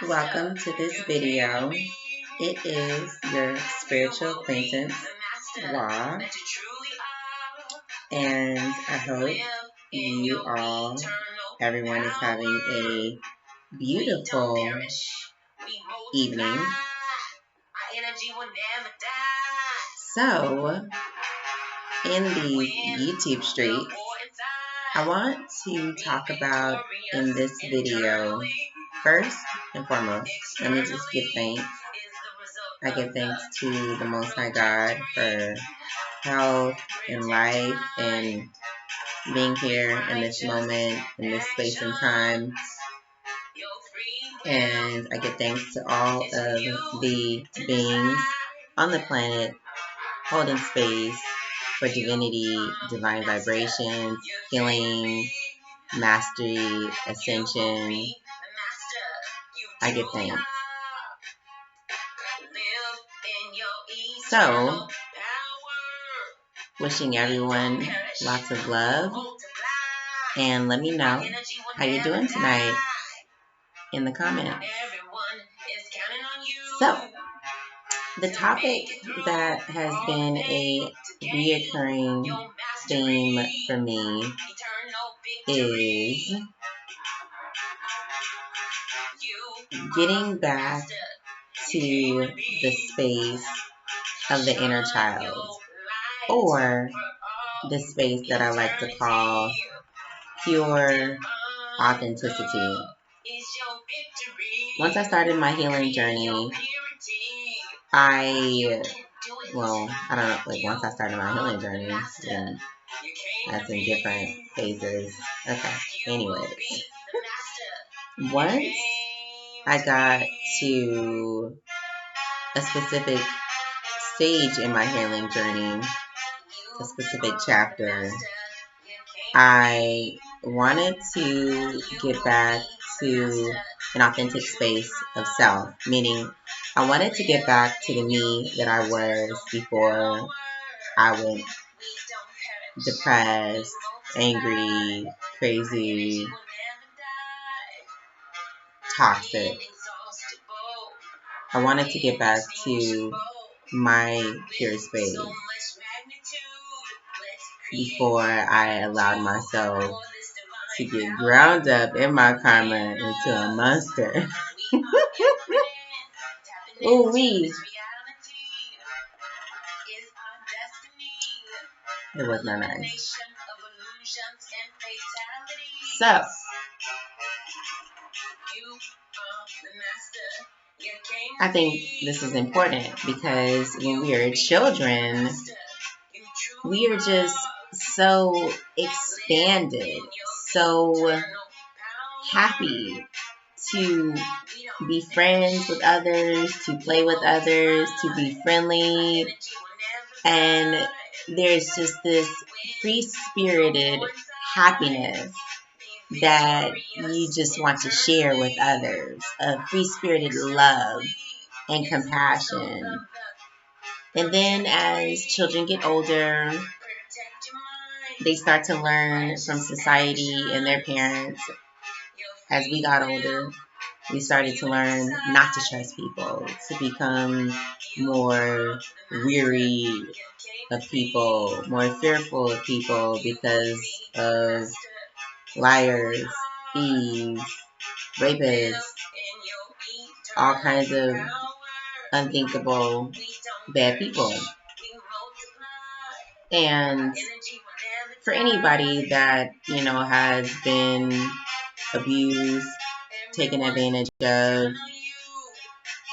Welcome to this video. It is your spiritual acquaintance, Law, and I hope you all, everyone is having a beautiful evening. So, in these YouTube streets, I want to talk about in this video, first and foremost, let me just give thanks. I give thanks to the Most High God for health and life and being here in this moment, in this space and time. And I give thanks to all of the beings on the planet holding space for divinity, divine vibrations, healing, mastery, ascension. I give thanks. So, wishing everyone lots of love, and let me know how you're doing tonight in the comments. So, the topic that has been a reoccurring theme for me is getting back to the space of the inner child, or the space that I like to call pure authenticity. Once I started my healing journey, I don't know, like once I started my healing journey, then that's in different phases. Okay, anyways, once I got to a specific stage in my healing journey, a specific chapter, I wanted to get back to an authentic space of self, meaning I wanted to get back to the me that I was before I went depressed, angry, crazy, toxic. I wanted to get back to my pure space before I allowed myself to get ground up in my karma into a monster. Ooh wee. It was not nice. So, I think this is important because when we are children, we are just so expanded, so happy to be friends with others, to play with others, to be friendly. And there's just this free-spirited happiness that you just want to share with others, a free-spirited love and compassion. And then as children get older, they start to learn from society and their parents. As we got older, we started to learn not to trust people, to become more weary of people, more fearful of people because of liars, thieves, rapists, all kinds of unthinkable bad people. And for anybody that, has been abused, taken advantage of,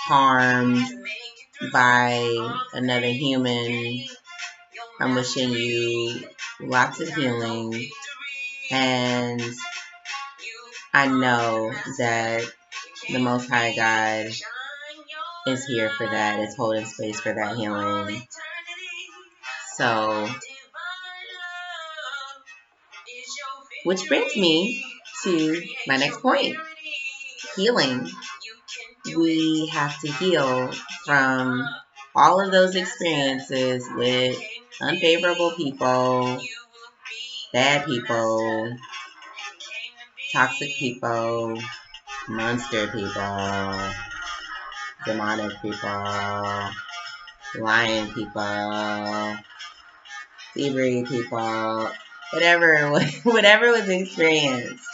harmed by another human, I'm wishing you lots of healing. And I know that the Most High God is here for that, is holding space for that healing. So, which brings me to my next point, healing. We have to heal from all of those experiences with unfavorable people, bad people, toxic people, monster people, demonic people, lion people, thievery people, whatever was experienced.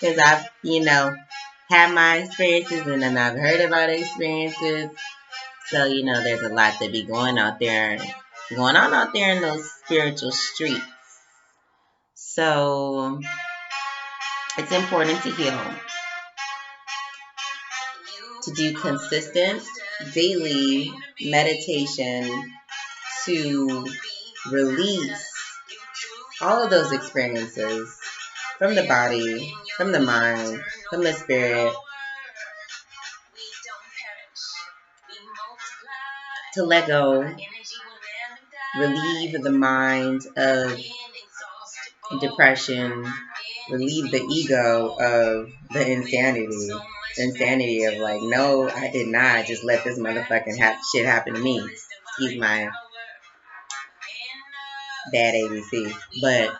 Because I've, had my experiences and then I've heard about experiences. So, there's a lot to be going on out there in those spiritual streets. So, it's important to heal, to do consistent daily meditation to release all of those experiences from the body, from the mind, from the spirit, to let go, relieve the mind of depression, relieve the ego of the insanity of like, no, I did not just let this motherfucking shit happen to me. Excuse my bad ABC. But,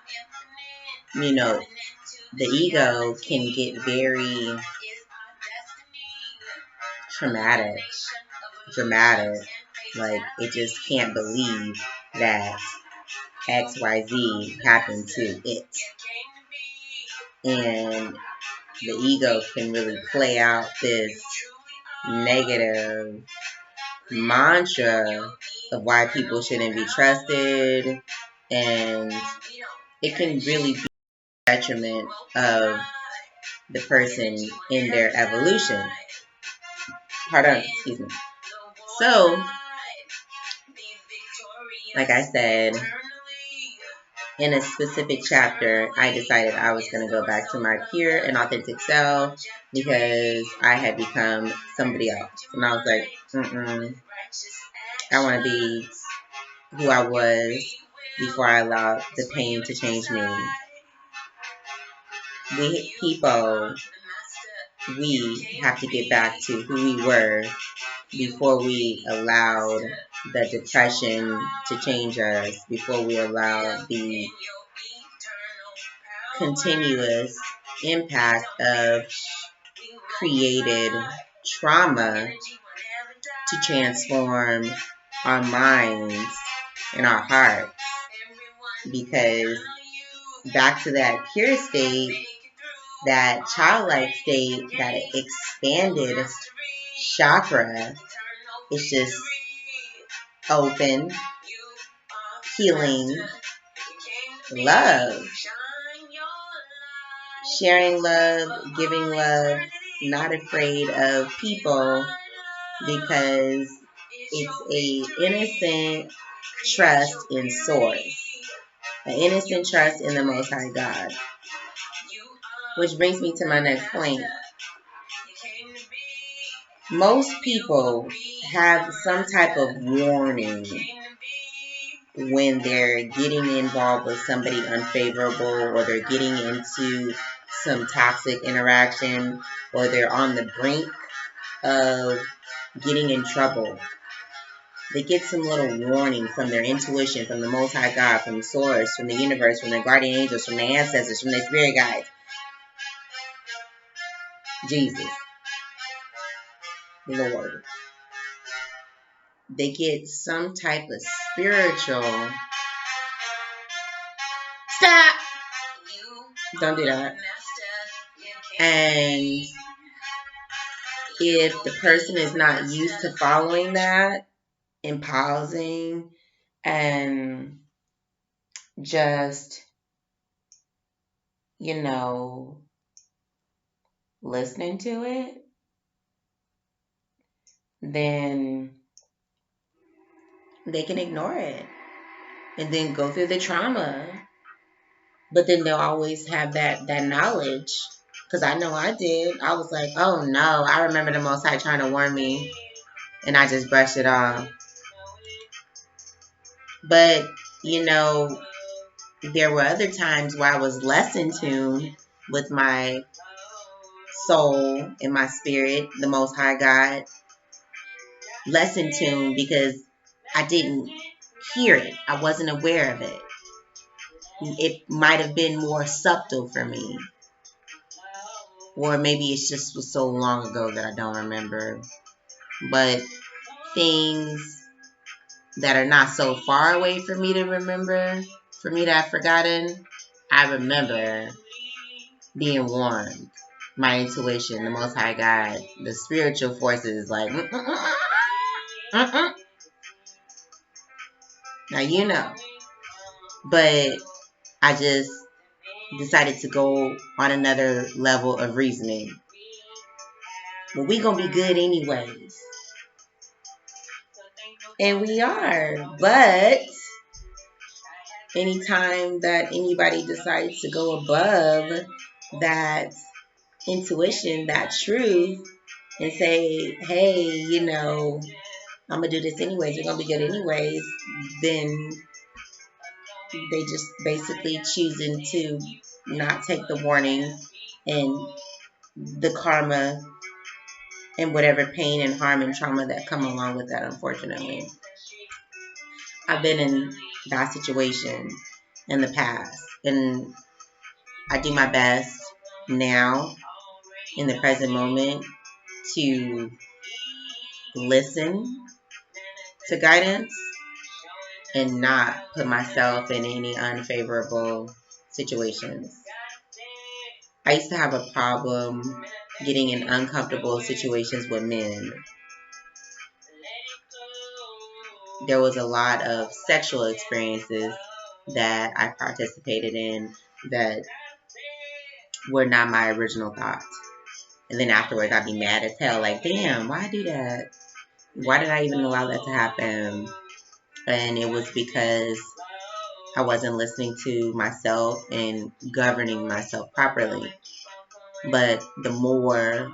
the ego can get very dramatic. Like, it just can't believe that XYZ happened to it. And the ego can really play out this negative mantra of why people shouldn't be trusted, and it can really be a detriment of the person in their evolution. Excuse me. So, like I said, in a specific chapter, I decided I was going to go back to my pure and authentic self because I had become somebody else. And I was like, I want to be who I was before I allowed the pain to change me. We have to get back to who we were before we allowed the depression to change us, before we allowed the continuous impact of created trauma to transform our minds and our hearts. Because back to that pure state, that childlike state, that expanded chakra, it's just open, healing, love, sharing love, giving love, not afraid of people, because it's a innocent trust in source, an innocent trust in the Most High God. Which brings me to my next point. Most people have some type of warning when they're getting involved with somebody unfavorable, or they're getting into some toxic interaction, or they're on the brink of getting in trouble. They get some little warning from their intuition, from the Most High God, from the source, from the universe, from their guardian angels, from their ancestors, from their spirit guides. Jesus. Lord. They get some type of spiritual... Stop! Don't do that. And if the person is not used to following that and pausing and just, listening to it, then they can ignore it and then go through the trauma. But then they'll always have that knowledge. Because I know I did. I was like, oh no, I remember the Most High trying to warn me. And I just brushed it off. But, there were other times where I was less in tune with my soul and my spirit, the Most High God. Less in tune because I didn't hear it. I wasn't aware of it. It might have been more subtle for me. or maybe it's just was so long ago that I don't remember. But things that are not so far away for me to remember, for me to have forgotten, I remember being warned. My intuition, the Most High God, the spiritual forces, like, now you know. But I just decided to go on another level of reasoning. But we gonna be good anyways. And we are. But anytime that anybody decides to go above that intuition, that truth, and say, hey, you know, I'm going to do this anyways, we're going to be good anyways, then they just basically choosing to not take the warning and the karma and whatever pain and harm and trauma that come along with that, unfortunately. I've been in that situation in the past, and I do my best now in the present moment to listen to guidance and not put myself in any unfavorable situations. I used to have a problem getting in uncomfortable situations with men. There was a lot of sexual experiences that I participated in that were not my original thoughts. And then afterwards, I'd be mad as hell, like, damn, why do that? Why did I even allow that to happen? And it was because I wasn't listening to myself and governing myself properly. But the more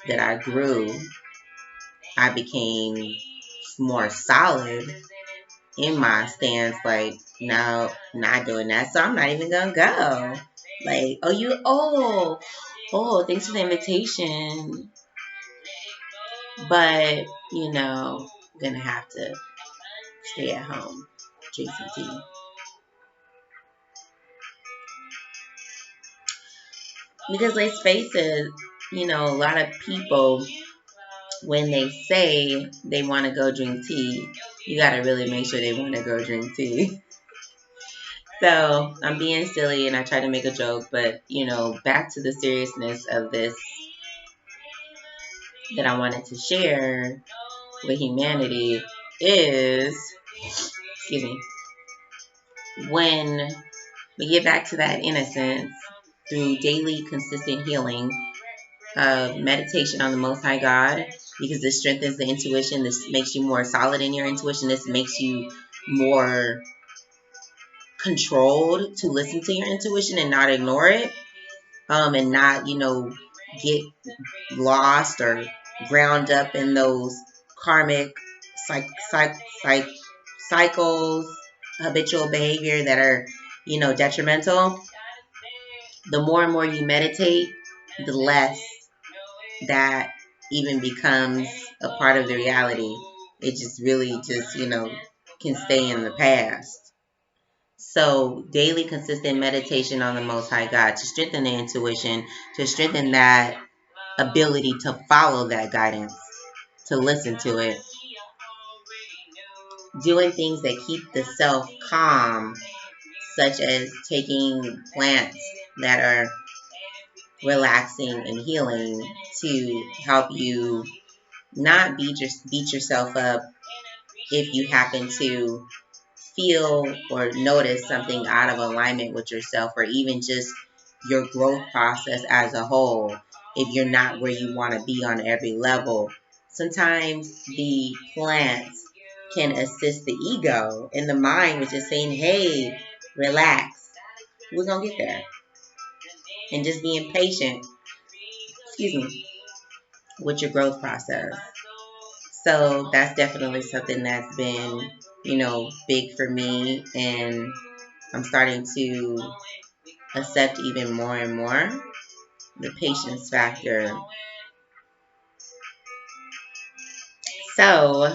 that I grew, I became more solid in my stance, like, no, not doing that, so I'm not even gonna go. Like, thanks for the invitation, but, you know, I'm gonna have to stay at home, drink some tea. Because let's face it, you know, a lot of people, when they say they want to go drink tea, you got to really make sure they want to go drink tea. So I'm being silly and I try to make a joke, but, you know, back to the seriousness of this that I wanted to share with humanity is, excuse me, when we get back to that innocence through daily consistent healing, meditation on the Most High God, because this strengthens the intuition. This makes you more solid in your intuition. This makes you more controlled to listen to your intuition and not ignore it, and not, you know, get lost or ground up in those karmic cycles, habitual behavior that are, you know, detrimental. The more and more you meditate, the less that even becomes a part of the reality. It just really just, you know, can stay in the past. So daily consistent meditation on the Most High God to strengthen the intuition, to strengthen that ability to follow that guidance, to listen to it. Doing things that keep the self calm, such as taking plants that are relaxing and healing to help you not beat yourself up if you happen to feel or notice something out of alignment with yourself, or even just your growth process as a whole. If you're not where you want to be on every level, sometimes the plants can assist the ego and the mind, which is saying, hey, relax, we're gonna get there. And just being patient, excuse me, with your growth process. So that's definitely something that's been, you know, big for me, and I'm starting to accept even more and more the patience factor. So,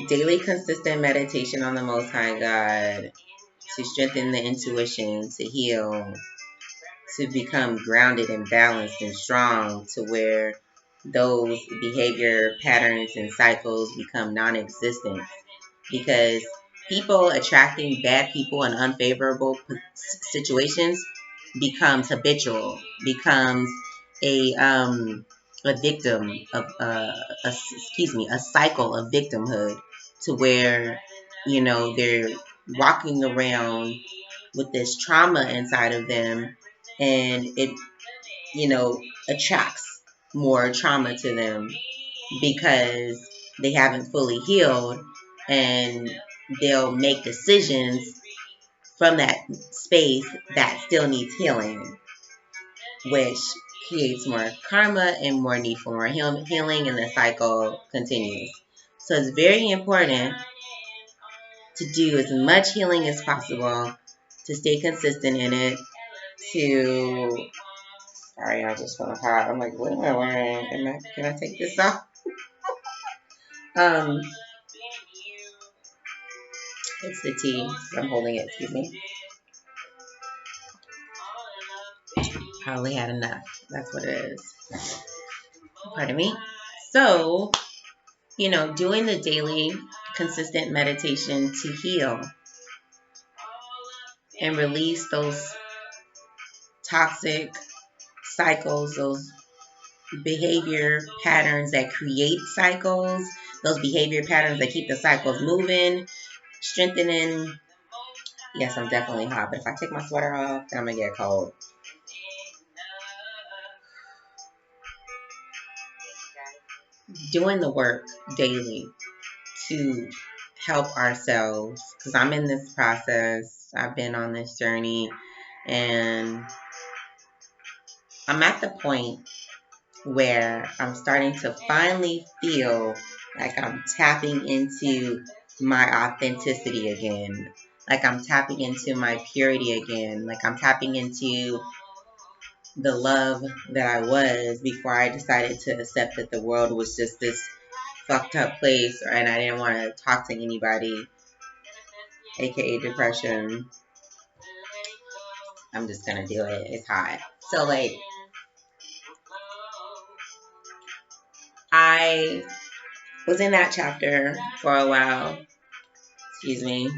daily consistent meditation on the Most High God to strengthen the intuition, to heal, to become grounded and balanced and strong, to where those behavior patterns and cycles become non-existent. Because people attracting bad people in unfavorable situations becomes habitual, becomes a victim of a cycle of victimhood, to where, you know, they're walking around with this trauma inside of them, and it, you know, attracts more trauma to them because they haven't fully healed, and they'll make decisions from that space that still needs healing, which creates more karma and more need for more healing, and the cycle continues. So it's very important to do as much healing as possible, to stay consistent in it, to... Sorry, I just want to hot. I'm like, what am I wearing? Can I take this off? It's the tea. I'm holding it. Excuse me. Probably had enough. That's what it is. Pardon me. So, you know, doing the daily consistent meditation to heal and release those toxic cycles, those behavior patterns that create cycles, those behavior patterns that keep the cycles moving, strengthening. Yes, I'm definitely hot, but if I take my sweater off, then I'm going to get cold. Doing the work daily to help ourselves, because I'm in this process. I've been on this journey, and I'm at the point where I'm starting to finally feel like I'm tapping into my authenticity again. Like I'm tapping into my purity again. Like I'm tapping into the love that I was before I decided to accept that the world was just this fucked up place, and I didn't want to talk to anybody, aka depression. I'm just gonna do it. It's hot. So like, I was in that chapter for a while. Excuse me.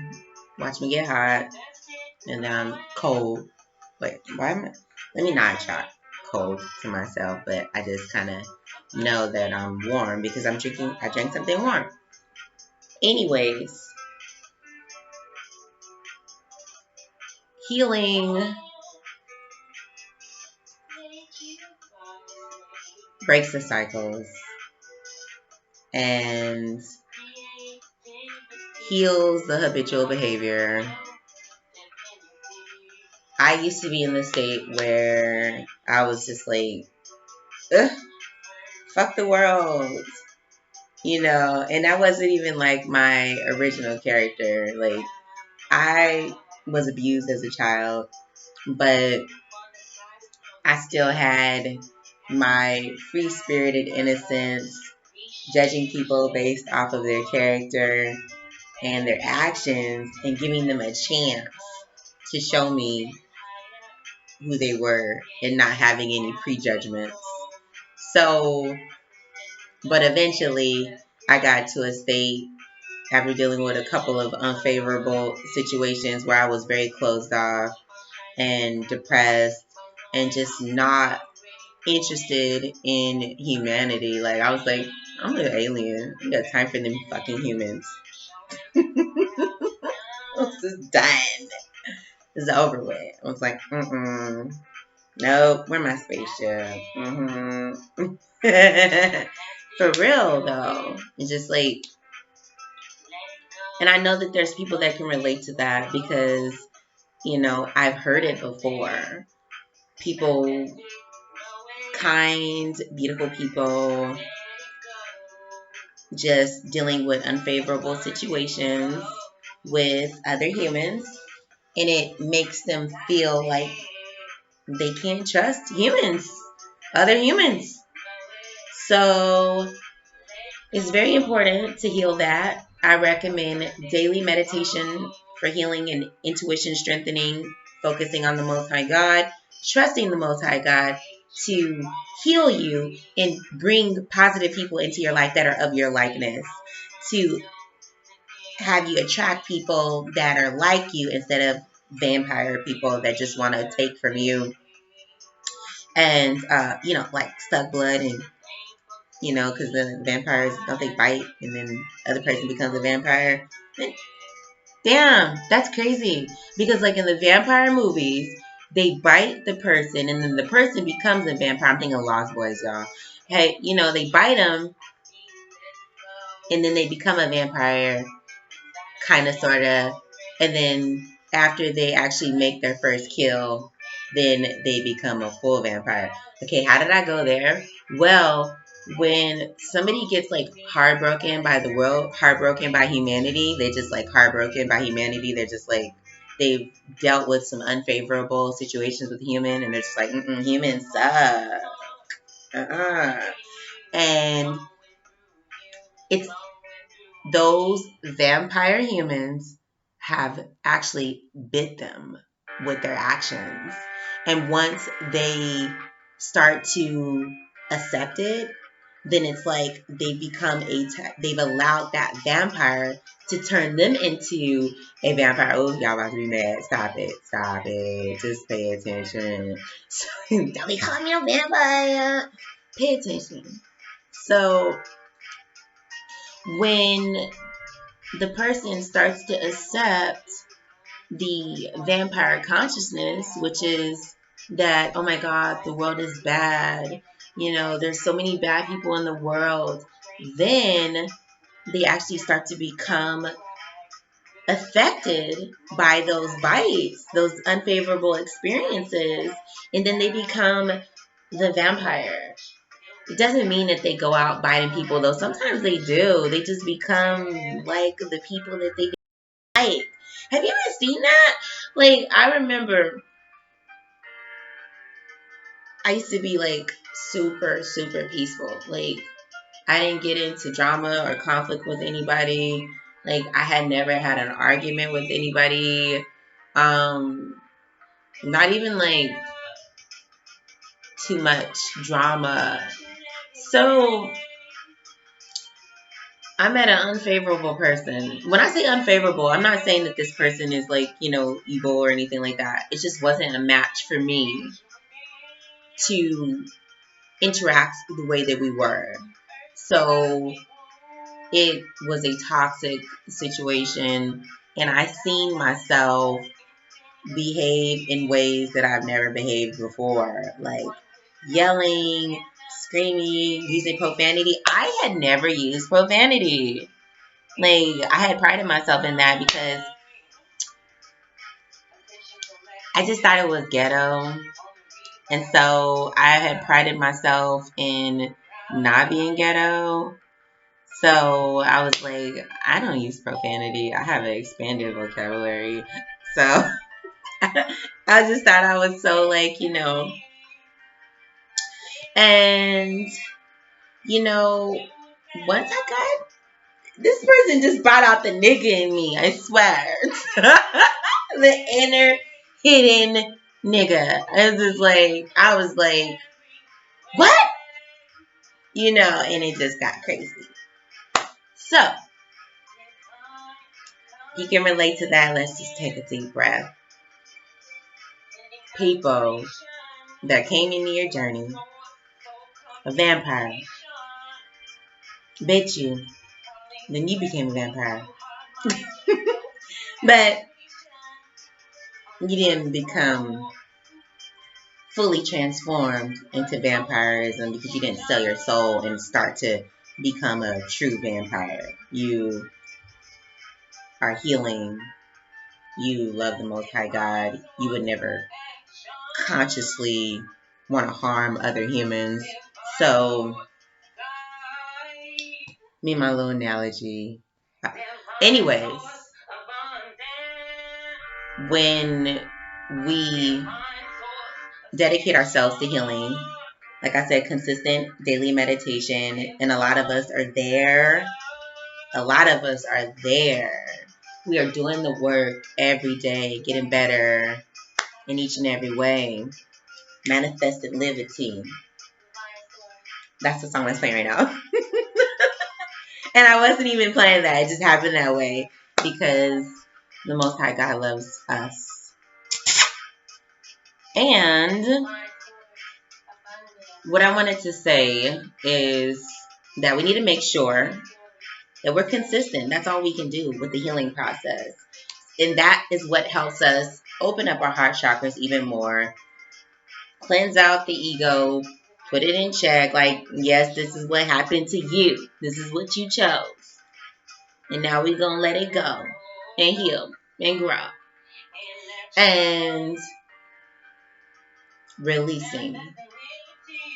Watch me get hot, and then I'm cold. Wait, why am I? Let me not talk cold to myself, but I just kind of know that I'm warm because I drank something warm. Anyways, healing breaks the cycles and heals the habitual behavior. I used to be in the state where I was just like, ugh, fuck the world, you know, and that wasn't even like my original character. Like, I was abused as a child, but I still had my free-spirited innocence, judging people based off of their character and their actions, and giving them a chance to show me who they were, and not having any prejudgments. So, but eventually I got to a state after dealing with a couple of unfavorable situations where I was very closed off and depressed and just not interested in humanity. Like, I was like, I'm an alien. I got time for them fucking humans. It's just done. It's over with. I was like, nope, where's my spaceship? For real, though. It's just like, and I know that there's people that can relate to that because, you know, I've heard it before. People, kind, beautiful people, just dealing with unfavorable situations with other humans, and it makes them feel like they can't trust humans, other humans. So it's very important to heal that. I recommend daily meditation for healing and intuition strengthening, focusing on the Most High God, trusting the Most High God to heal you and bring positive people into your life that are of your likeness, to have you attract people that are like you instead of vampire people that just want to take from you and, like suck blood and, because the vampires, don't they bite and then the other person becomes a vampire? Damn, that's crazy. Because like in the vampire movies, they bite the person and then the person becomes a vampire. I'm thinking of Lost Boys, y'all. Hey, they bite them and then they become a vampire, kind of, sort of. And then after they actually make their first kill, then they become a full vampire. Okay, how did I go there? Well, when somebody gets like heartbroken by the world, heartbroken by humanity, they just like heartbroken by humanity. They're just like, they've dealt with some unfavorable situations with human, and they're just like, humans suck. And it's those vampire humans have actually bit them with their actions. And once they start to accept it, then it's like they become they've allowed that vampire to turn them into a vampire. Oh, y'all about to be mad. Stop it. Just pay attention. Don't be calling me a vampire. Pay attention. So when the person starts to accept the vampire consciousness, which is that, oh my God, the world is bad. There's so many bad people in the world. Then they actually start to become affected by those bites, those unfavorable experiences, and then they become the vampire. It doesn't mean that they go out biting people, though. Sometimes they do. They just become like the people that they like. Have you ever seen that? Like, I remember I used to be like super, super peaceful. Like, I didn't get into drama or conflict with anybody. Like, I had never had an argument with anybody. Not even like too much drama. So I met an unfavorable person. When I say unfavorable, I'm not saying that this person is like, evil or anything like that. It just wasn't a match for me to interact the way that we were. So it was a toxic situation, and I seen myself behave in ways that I've never behaved before, like yelling, screaming, using profanity. I had never used profanity. Like, I had prided myself in that because I just thought it was ghetto. And so I had prided myself in not being ghetto. So I was like, I don't use profanity. I have an expanded vocabulary. So I just thought I was so like, And, once I got, this person just brought out the nigga in me, I swear. The inner hidden nigga. I was like, what? And it just got crazy. So, you can relate to that. Let's just take a deep breath. People that came into your journey, a vampire, bit you, then you became a vampire. But you didn't become fully transformed into vampirism because you didn't sell your soul and start to become a true vampire. You are healing. You love the Most High God. You would never consciously want to harm other humans. So, me and my little analogy. Anyways, when we dedicate ourselves to healing, like I said, consistent daily meditation, and a lot of us are there. We are doing the work every day, getting better in each and every way. Manifested Liberty. That's the song that's playing right now. And I wasn't even playing that. It just happened that way because the Most High God loves us. And what I wanted to say is that we need to make sure that we're consistent. That's all we can do with the healing process. And that is what helps us open up our heart chakras even more, cleanse out the ego, put it in check. Like, yes, this is what happened to you. This is what you chose. And now we're going to let it go and heal and grow. And releasing.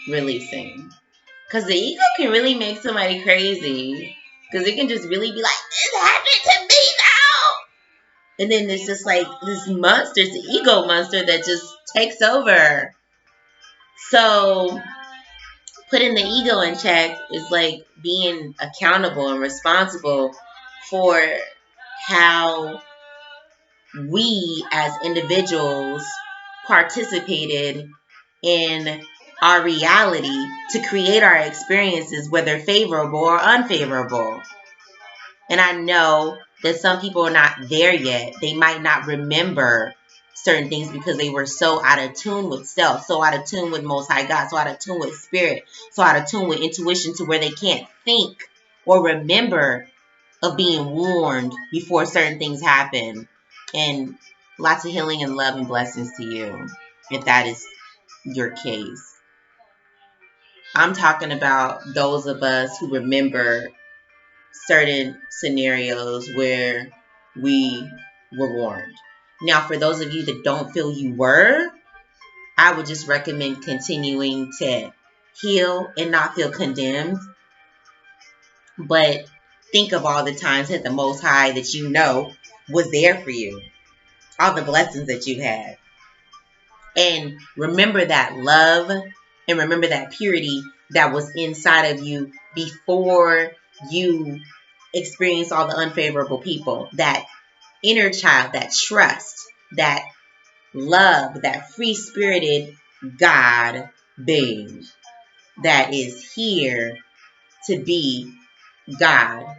Because the ego can really make somebody crazy. Because it can just really be like, this happened to me now. And then there's just like this monster, it's the ego monster that just takes over. So putting the ego in check is like being accountable and responsible for how we as individuals participated in our reality to create our experiences, whether favorable or unfavorable. And I know that some people are not there yet. They might not remember certain things because they were so out of tune with self, so out of tune with Most High God, so out of tune with spirit, so out of tune with intuition to where they can't think or remember of being warned before certain things happen. And lots of healing and love and blessings to you if that is your case. I'm talking about those of us who remember certain scenarios where we were warned. Now, for those of you that don't feel you were, I would just recommend continuing to heal and not feel condemned. But think of all the times that the Most High that you know was there for you. All the blessings that you've had. And remember that love and remember that purity that was inside of you before you experienced all the unfavorable people. That inner child, that trust, that love, that free-spirited God being that is here to be God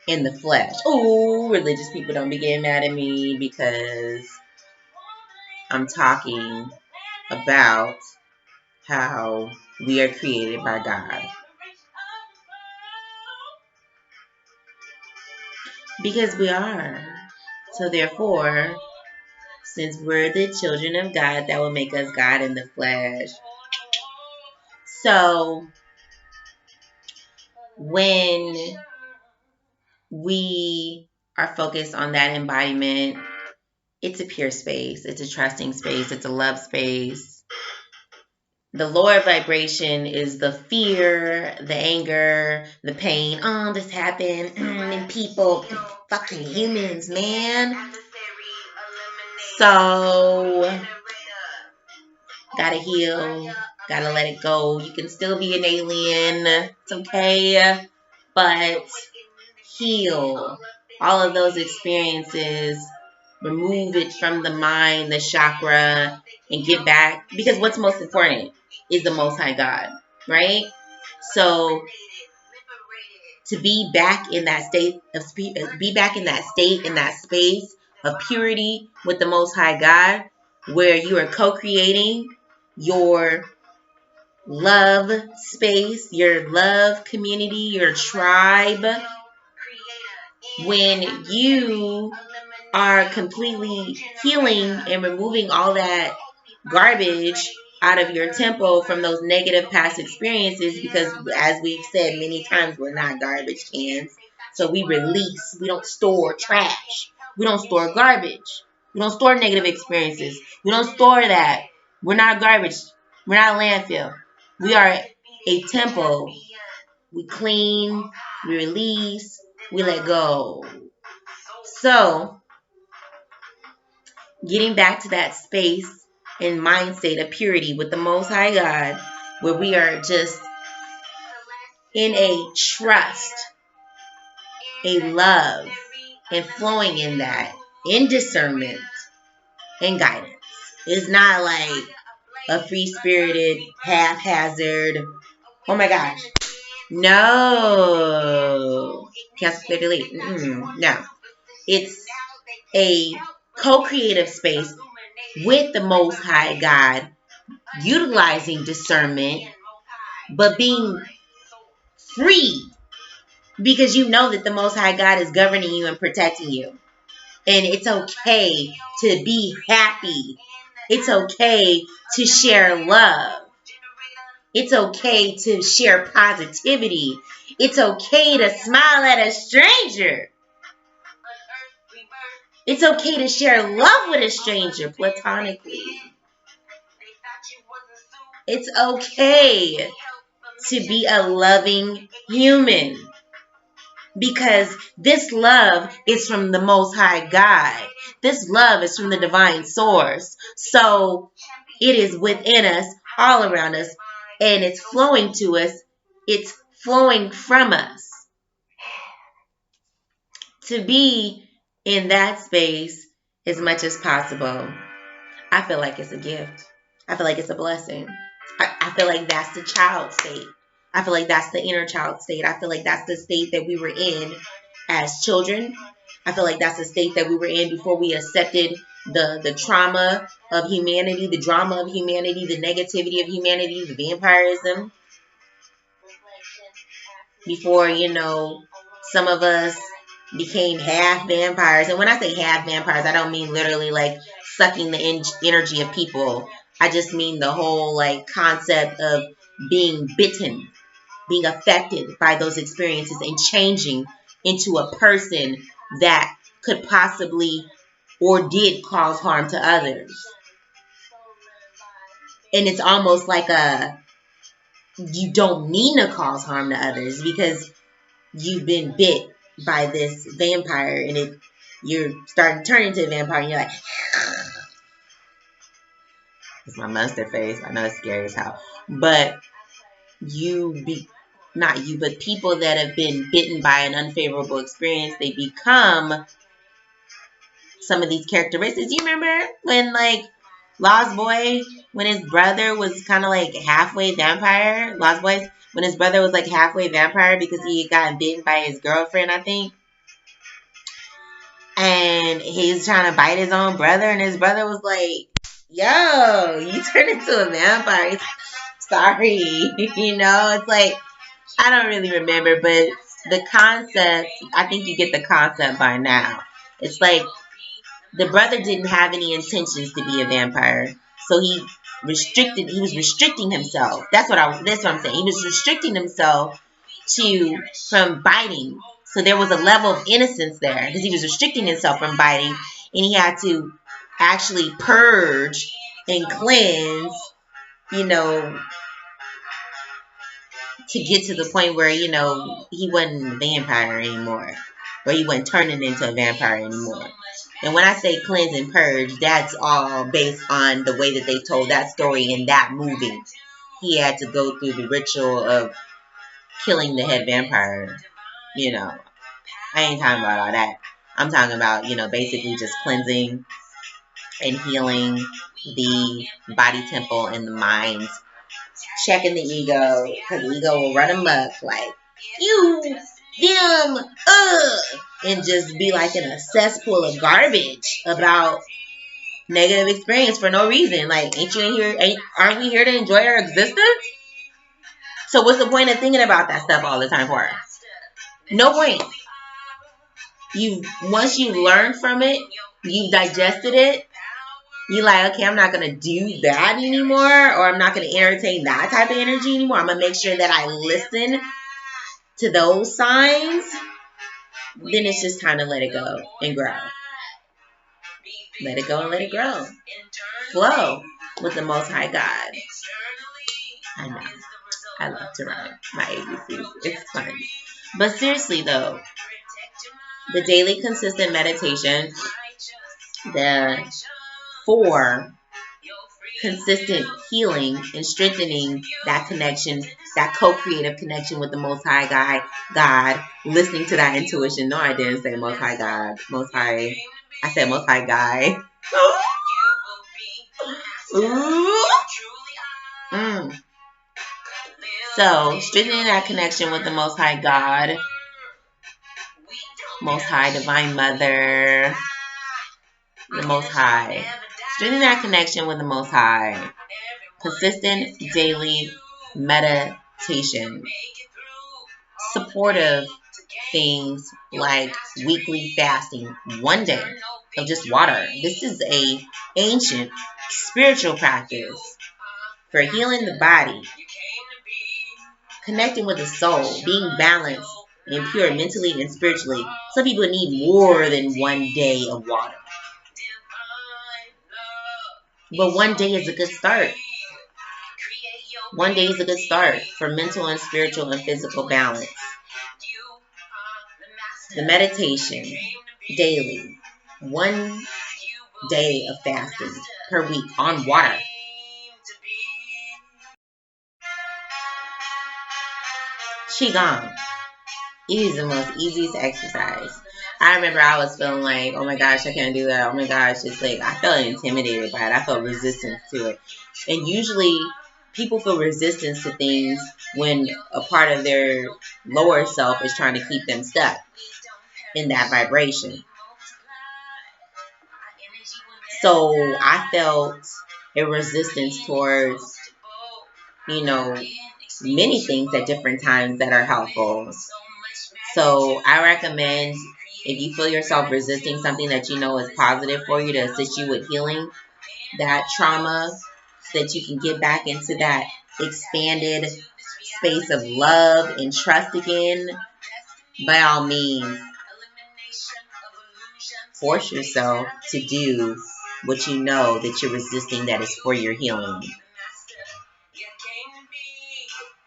in the flesh. Oh, religious people don't be getting mad at me because I'm talking about how we are created by God. Because we are. So therefore, since we're the children of God, that will make us God in the flesh. So when we are focused on that embodiment, it's a pure space. It's a trusting space. It's a love space. The lower vibration is the fear, the anger, the pain. Oh, this happened. And people, fucking humans, man. So, gotta heal. Gotta let it go. You can still be an alien. It's okay. But heal all of those experiences. Remove it from the mind, the chakra, and get back. Because what's most important is the Most High God, right? So to be back in that state of in that space of purity with the Most High God, where you are co-creating your love space, your love community, your tribe. When you are completely healing and removing all that garbage out of your tempo from those negative past experiences, because as we've said many times, we're not garbage cans. So we release. We don't store trash. We don't store garbage. We don't store negative experiences. We don't store that. We're not garbage. We're not a landfill. We are a temple. We clean. We release. We let go. So getting back to that space and mind state of purity with the Most High God, where we are just in a trust, a love, and flowing in that, in discernment and guidance. It's not like a free-spirited, haphazard. Oh my gosh. No. Cancel, clear, delete. No. It's a co-creative space with the Most High God, utilizing discernment, but being free, because you know that the Most High God is governing you and protecting you. And it's okay to be happy. It's okay to share love. It's okay to share positivity. It's okay to smile at a stranger. It's okay to share love with a stranger platonically. It's okay to be a loving human, because this love is from the Most High God. This love is from the divine source. So it is within us, all around us, and it's flowing to us. It's flowing from us. To be in that space as much as possible, I feel like it's a gift. I feel like it's a blessing. I feel like that's the child state. I feel like that's the inner child state. I feel like that's the state that we were in as children. I feel like that's the state that we were in before we accepted the trauma of humanity, the drama of humanity, the negativity of humanity, the vampirism. Before, some of us became half vampires. And when I say half vampires, I don't mean literally like sucking the energy of people. I just mean the whole like concept of being bitten, being affected by those experiences and changing into a person that could possibly or did cause harm to others. And it's almost like you don't mean to cause harm to others, because you've been bit by this vampire, and you're starting to turn into a vampire, and you're like, it's my monster face. I know it's scary as hell. But but people that have been bitten by an unfavorable experience, they become some of these characteristics. You remember when, like, Lost Boy, when his brother was kind of like halfway vampire? Lost Boys, when his brother was like halfway vampire because he had gotten bitten by his girlfriend, I think. And he's trying to bite his own brother, and his brother was like, yo, you turned into a vampire. He's like, sorry. It's like, I don't really remember, but the concept, I think you get the concept by now. It's like the brother didn't have any intentions to be a vampire, so he was restricting himself. That's what I'm saying. He was restricting himself from biting. So there was a level of innocence there, because he was restricting himself from biting, and he had to actually purge and cleanse, to get to the point where, he wasn't a vampire anymore, or he wasn't turning into a vampire anymore. And when I say cleanse and purge, that's all based on the way that they told that story in that movie. He had to go through the ritual of killing the head vampire. I ain't talking about all that. I'm talking about, basically just cleansing and healing the body temple and the mind. Checking the ego, because the ego will run amok like, you, them, and just be like in a cesspool of garbage about negative experience for no reason. Like, ain't you in here? Aren't we here to enjoy our existence? So what's the point of thinking about that stuff all the time for? No point. Once you learn from it, you've digested it, you're like, okay, I'm not going to do that anymore, or I'm not going to entertain that type of energy anymore. I'm going to make sure that I listen to those signs. Then it's just time to let it go and grow. Let it go and let it grow. Flow with the Most High God. I know. I love to rhyme my ABCs. It's fun. But seriously, though, the daily consistent meditation, for consistent healing and strengthening that connection, that co-creative connection with the Most High God, listening to that intuition. No, I didn't say Most High God. I said Most High Guy. Ooh. So, strengthening that connection with the Most High God, Most High Divine Mother, the Most High. Strengthening that connection with the Most High. Consistent daily meditation. Supportive things like weekly fasting, 1 day of just water. This is a ancient spiritual practice for healing the body, connecting with the soul, being balanced and pure mentally and spiritually. Some people need more than 1 day of water, but 1 day is a good start. 1 day is a good start for mental and spiritual and physical balance. The meditation daily, 1 day of fasting per week on water. Qigong is the most easiest exercise. I remember I was feeling like, oh my gosh, I can't do that. Oh my gosh, it's like I felt intimidated by it. I felt resistance to it. And usually people feel resistance to things when a part of their lower self is trying to keep them stuck in that vibration. So I felt a resistance towards, many things at different times that are helpful. So I recommend, if you feel yourself resisting something that you know is positive for you, to assist you with healing that trauma, so that you can get back into that expanded space of love and trust again, by all means, force yourself to do what you know that you're resisting that is for your healing.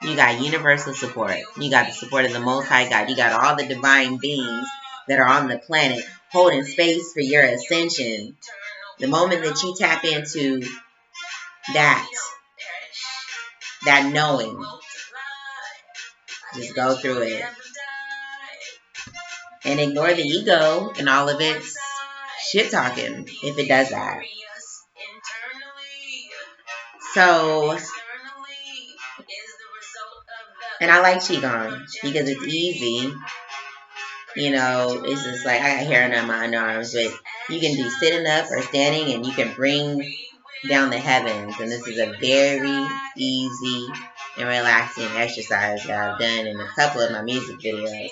You got universal support. You got the support of the Most High God. You got all the divine beings that are on the planet holding space for your ascension. The moment that you tap into that knowing, just go through it. And ignore the ego and all of its shit talking if it does that. So, and I like Qigong because it's easy. It's just like I got hair on my underarms, but you can do sitting up or standing, and you can bring down the heavens. And this is a very easy and relaxing exercise that I've done in a couple of my music videos.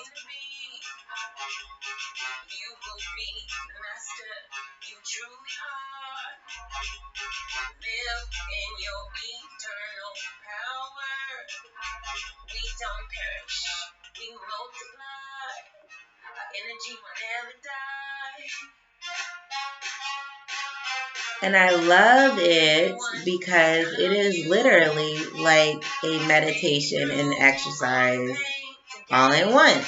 And I love it because it is literally like a meditation and exercise all in one.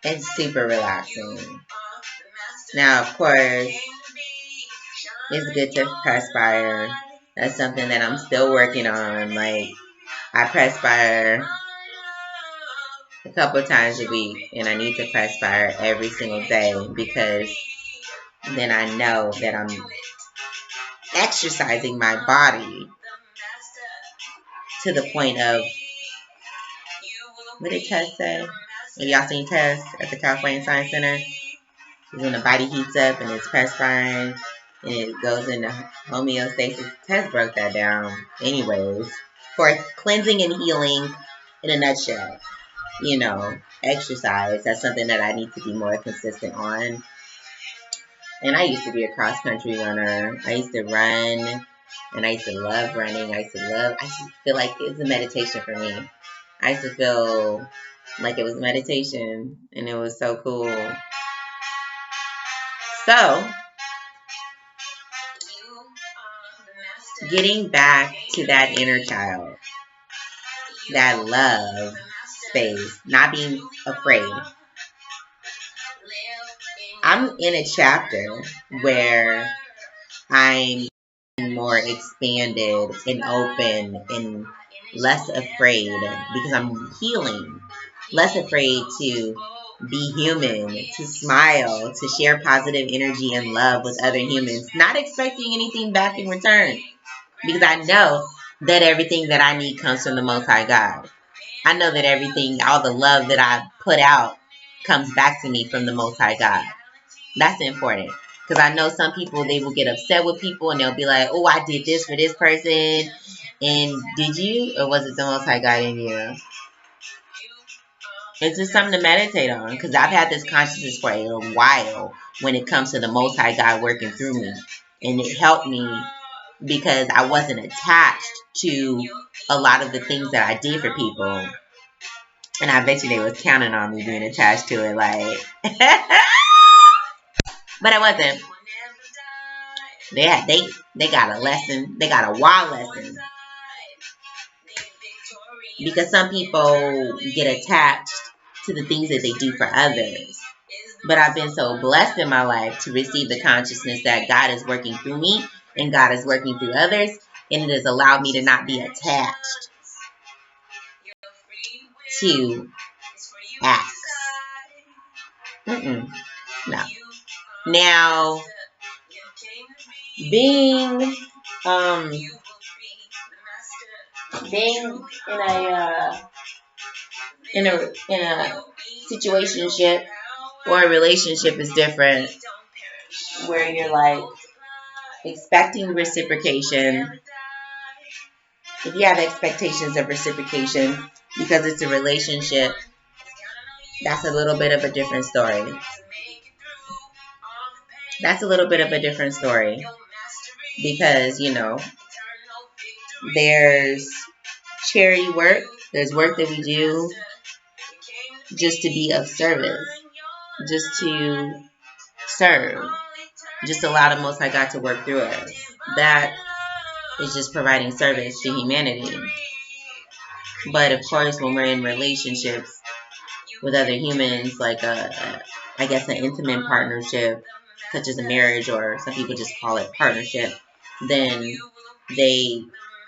It's super relaxing. Now, of course, it's good to perspire. That's something that I'm still working on. Like, I perspire a couple of times a week, and I need to perspire every single day, because then I know that I'm exercising my body to the point of, what did Tess say? Have y'all seen Tess at the California Science Center? When the body heats up and it's perspiring and it goes into homeostasis. Tess broke that down. Anyways, for cleansing and healing, in a nutshell, exercise, that's something that I need to be more consistent on. And I used to be a cross-country runner. I used to run, and I used to love running. I used to feel like it's a meditation for me. I used to feel like it was meditation, and it was so cool. So, getting back to that inner child, that love space, not being afraid. I'm in a chapter where I'm more expanded and open and less afraid, because I'm healing. Less afraid to be human, to smile, to share positive energy and love with other humans, not expecting anything back in return. Because I know that everything that I need comes from the Most High God. I know that everything, all the love that I put out comes back to me from the Most High God. That's important. Because I know some people, they will get upset with people and they'll be like, oh, I did this for this person. And did you? Or was it the Most High God in you? It's just something to meditate on. Because I've had this consciousness for a while when it comes to the Most High God working through me. And it helped me because I wasn't attached to a lot of the things that I did for people. And I bet you they was counting on me being attached to it, like. But I wasn't. They got a lesson. They got a wild lesson. Because some people get attached to the things that they do for others. But I've been so blessed in my life to receive the consciousness that God is working through me and God is working through others. And it has allowed me to not be attached to acts. No. Now, being in a situationship or a relationship is different, where you're like expecting reciprocation. If you have expectations of reciprocation because it's a relationship, that's a little bit of a different story. That's a little bit of a different story because, you know, there's charity work, there's work that we do just to be of service, just to serve, just allow the Most High God to work through us. That is just providing service to humanity. But of course, when we're in relationships with other humans, like I guess an intimate partnership, such as a marriage, or some people just call it partnership, then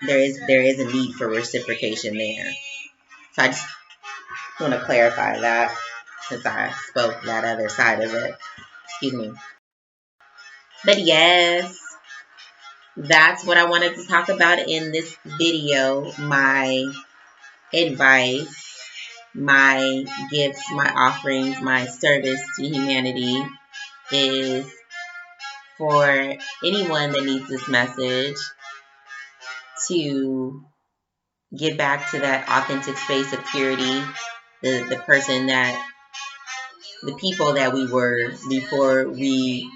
there is a need for reciprocation there. So I just want to clarify that since I spoke that other side of it. Excuse me. But yes, that's what I wanted to talk about in this video. My advice, my gifts, my offerings, my service to humanity is for anyone that needs this message to get back to that authentic space of purity, the person that, the people that we were before we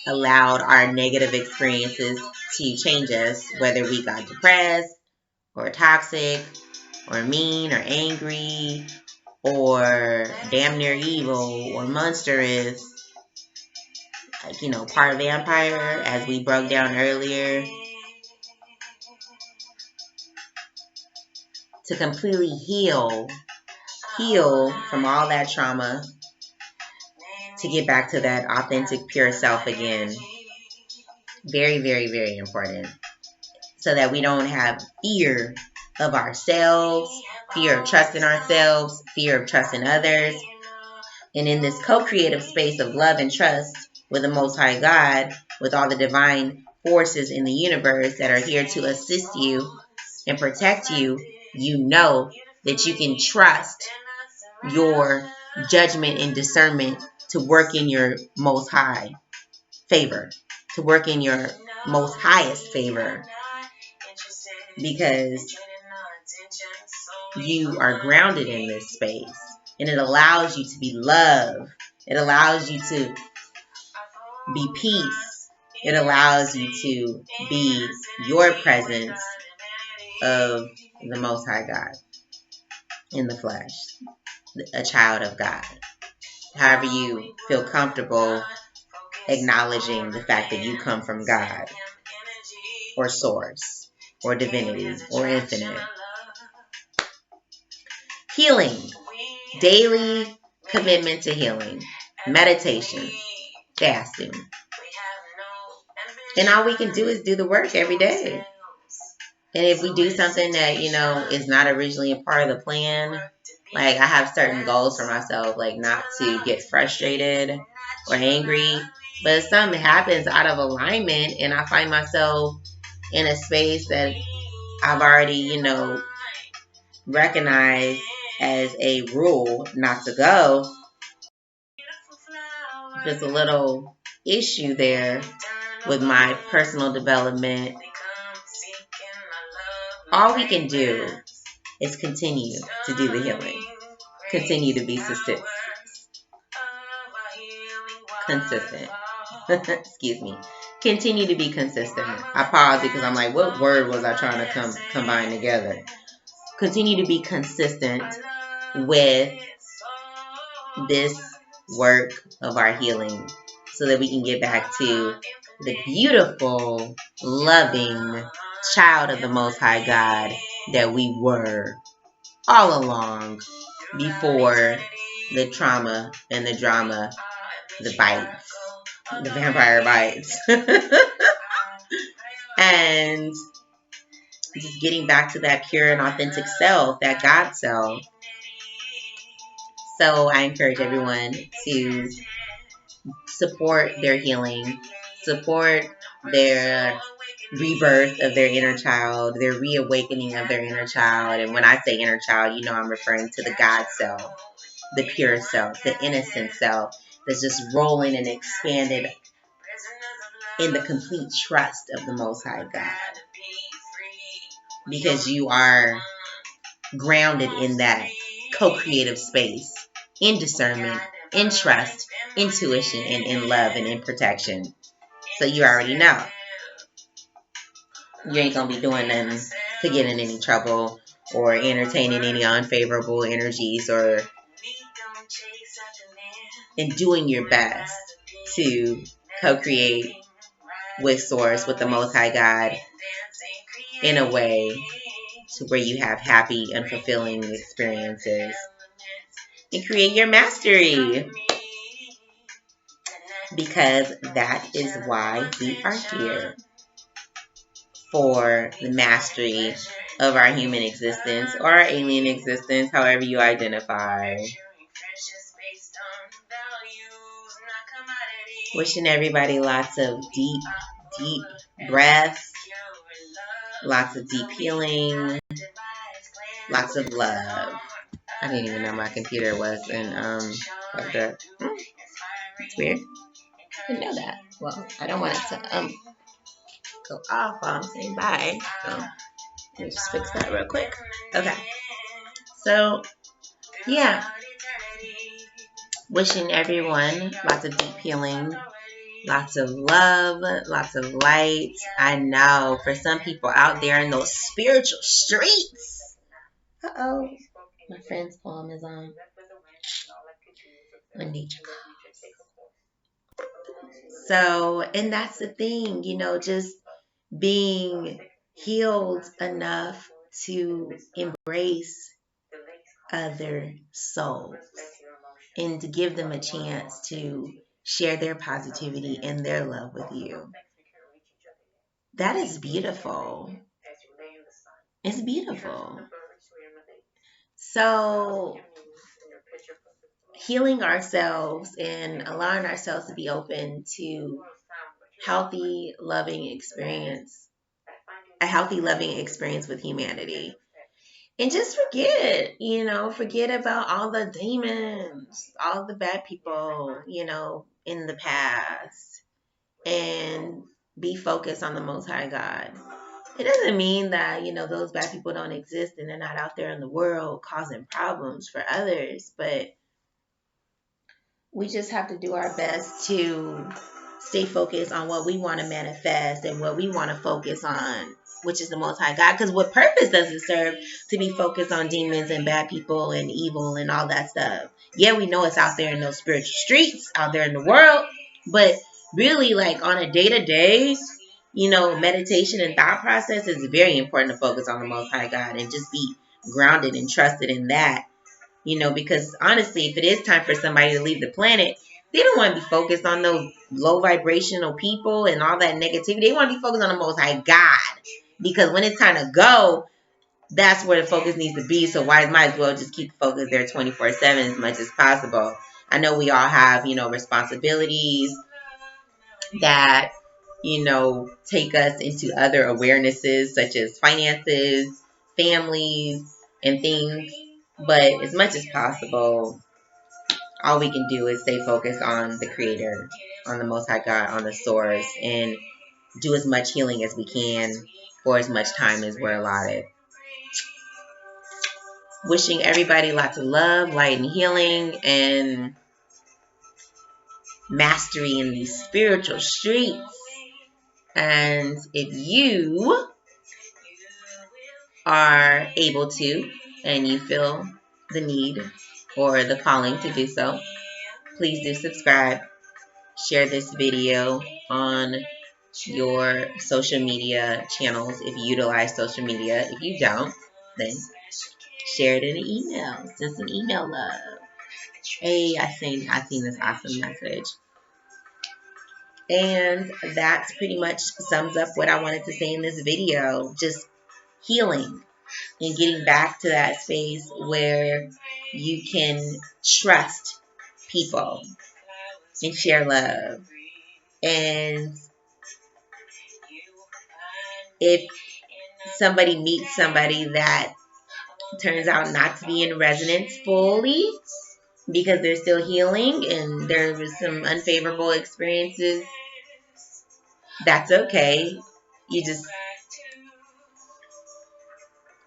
allowed our negative experiences to change us, whether we got depressed or toxic or mean or angry or damn near evil or monstrous, like, you know, part vampire, as we broke down earlier. To completely heal from all that trauma, to get back to that authentic, pure self again. Very, very, very important. So that we don't have fear of ourselves, fear of trusting ourselves, fear of trusting others. And in this co-creative space of love and trust with the Most High God, with all the divine forces in the universe that are here to assist you and protect you, you know that you can trust your judgment and discernment to work in your most high favor, to work in your most highest favor, because you are grounded in this space, and it allows you to be love. It allows you to be peace. It allows you to be your presence of the Most High God in the flesh, a child of God. However you feel comfortable acknowledging the fact that you come from God or source or divinity or infinite. Healing. Daily commitment to healing. Meditation. Fasting. And all we can do is do the work every day. And if we do something that, you know, is not originally a part of the plan, Like, I have certain goals for myself, like not to get frustrated or angry. But if something happens out of alignment and I find myself in a space that I've already, recognized as a rule not to go, there's a little issue there with my personal development. All we can do is continue to do the healing. Continue to be consistent. Excuse me. Continue to be consistent. I pause because I'm like, what word was I trying to combine together? Continue to be consistent with this work of our healing so that we can get back to the beautiful, loving child of the Most High God that we were all along before the trauma and the drama, the bites, the vampire bites. And just getting back to that pure and authentic self, that God self. So I encourage everyone to support their healing, support their rebirth of their inner child, their reawakening of their inner child. And when I say inner child, I'm referring to the God self, the pure self, the innocent self that's just rolling and expanded in the complete trust of the Most High God. Because you are grounded in that co-creative space, in discernment, in trust, intuition, and in love and in protection. So you already know. You ain't going to be doing nothing to get in any trouble or entertaining any unfavorable energies and doing your best to co-create with Source, with the Most High God, in a way to where you have happy and fulfilling experiences and create your mastery. Because that is why we are here. For the mastery of our human existence or our alien existence, however you identify. Wishing everybody lots of deep, deep breaths, lots of deep healing, lots of love. I didn't even know my computer was in it's weird. I didn't know that. Well, I don't want it to go off while I'm saying bye. So let me just fix that real quick. Okay. So yeah. Wishing everyone lots of deep healing, lots of love, lots of light. I know for some people out there in those spiritual streets. Uh-oh. My friend's poem is on. So, and that's the thing, just being healed enough to embrace other souls and to give them a chance to share their positivity and their love with you. That is beautiful. It's beautiful. So, healing ourselves and allowing ourselves to be open to healthy, loving experience, a healthy, loving experience with humanity. And just forget about all the demons, all the bad people, in the past, and be focused on the Most High God. It doesn't mean that, those bad people don't exist and they're not out there in the world causing problems for others, but we just have to do our best to stay focused on what we want to manifest and what we want to focus on, which is the Most High God. Because what purpose does it serve to be focused on demons and bad people and evil and all that stuff? Yeah, we know it's out there in those spiritual streets, out there in the world. But really, like on a day-to-day, meditation and thought process is very important to focus on the Most High God and just be grounded and trusted in that. Because honestly, if it is time for somebody to leave the planet, they don't want to be focused on those low vibrational people and all that negativity. They want to be focused on the Most High God. Because when it's time to go, that's where the focus needs to be. So might as well just keep the focus there 24/7 as much as possible. I know we all have, responsibilities that, take us into other awarenesses such as finances, families, and things. But as much as possible, all we can do is stay focused on the Creator, on the Most High God, on the Source, and do as much healing as we can for as much time as we're allotted. Wishing everybody lots of love, light, and healing, and mastery in these spiritual streets. And if you are able to, and you feel the need or the calling to do so, please do subscribe. Share this video on your social media channels if you utilize social media. If you don't, then share it in an email. Send some email love. Hey, I seen this awesome message. And that's pretty much sums up what I wanted to say in this video. Just healing and getting back to that space where you can trust people and share love. And if somebody meets somebody that turns out not to be in resonance fully because they're still healing and there was some unfavorable experiences, that's okay. You just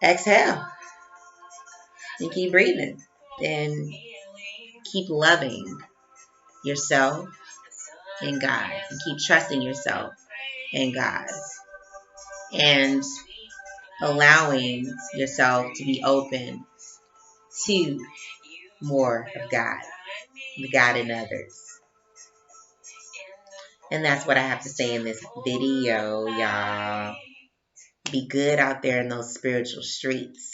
exhale and keep breathing and keep loving yourself and God, and keep trusting yourself and God, and allowing yourself to be open to more of God, the God in others. And that's what I have to say in this video, y'all. Be good out there in those spiritual streets.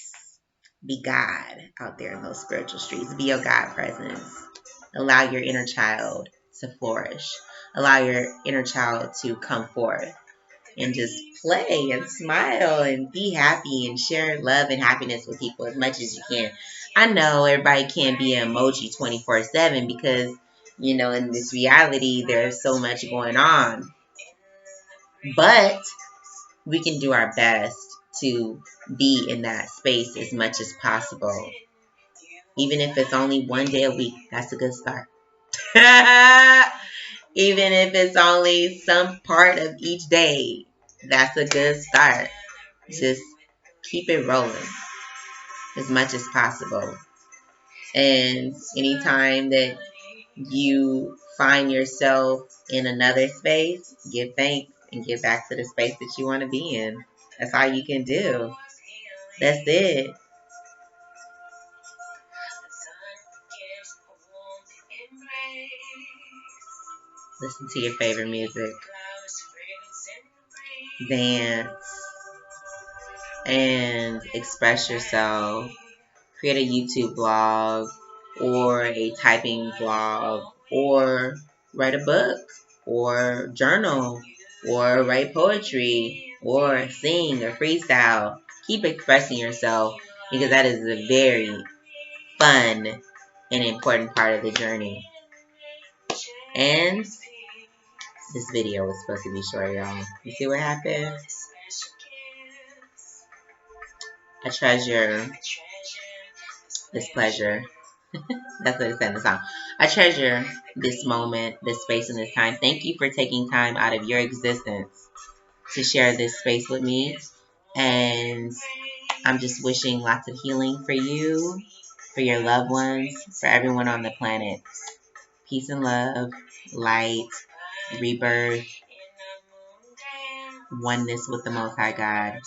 Be God out there in those spiritual streets. Be your God presence. Allow your inner child to flourish. Allow your inner child to come forth and just play and smile and be happy and share love and happiness with people as much as you can. I know everybody can't be an emoji 24/7 because, in this reality, there's so much going on. But we can do our best to be in that space as much as possible. Even if it's only one day a week, that's a good start. Even if it's only some part of each day, that's a good start. Just keep it rolling as much as possible. And anytime that you find yourself in another space, give thanks and get back to the space that you want to be in. That's all you can do. That's it. Listen to your favorite music. Dance. And express yourself. Create a YouTube blog or a typing blog or write a book or journal or write poetry or sing or freestyle. Keep expressing yourself because that is a very fun and important part of the journey. And this video was supposed to be short, y'all. You see what happened? I treasure this pleasure. That's what it said in the song. I treasure this moment, this space, and this time. Thank you for taking time out of your existence to share this space with me. And I'm just wishing lots of healing for you, for your loved ones, for everyone on the planet. Peace and love, light, rebirth, oneness with the Most High God.